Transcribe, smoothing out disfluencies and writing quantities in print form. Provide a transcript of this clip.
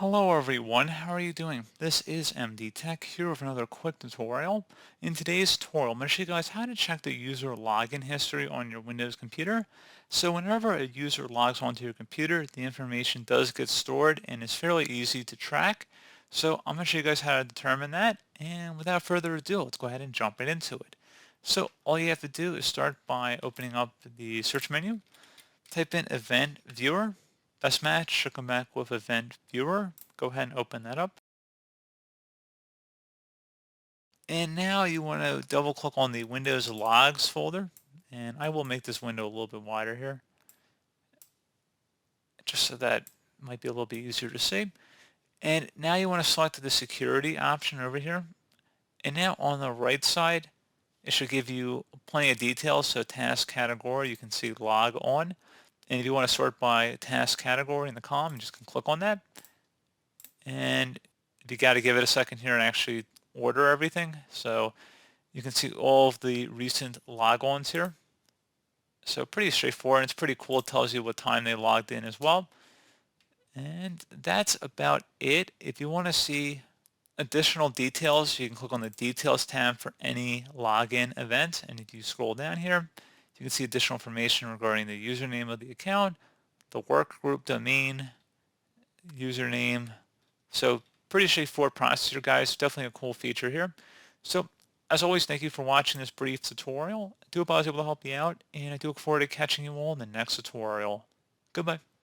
Hello everyone, how are you doing? This is MD Tech here with another quick tutorial. In today's tutorial, I'm going to show you guys how to check the user login history on your Windows computer. So whenever a user logs onto your computer, the information does get stored and is fairly easy to track. So I'm going to show you guys how to determine that, and without further ado, let's go ahead and jump right into it. So all you have to do is start by opening up the search menu, type in Event Viewer. Best match should come back with Event Viewer. Go ahead and open that up. And now you want to double click on the Windows Logs folder. And I will make this window a little bit wider here, just so that it might be a little bit easier to see. And now you want to select the security option over here. And now on the right side, it should give you plenty of details. So task category, you can see log on. And if you want to sort by task category in the column, you just can click on that. And you got to give it a second here and actually order everything. So you can see all of the recent logons here. So pretty straightforward. It's pretty cool. It tells you what time they logged in as well. And that's about it. If you want to see additional details, you can click on the Details tab for any login event. And if you scroll down here, you can see additional information regarding the username of the account, the work group domain, username. So pretty straightforward process here, guys. Definitely a cool feature here. So as always, thank you for watching this brief tutorial. I do hope I was able to help you out, and I do look forward to catching you all in the next tutorial. Goodbye.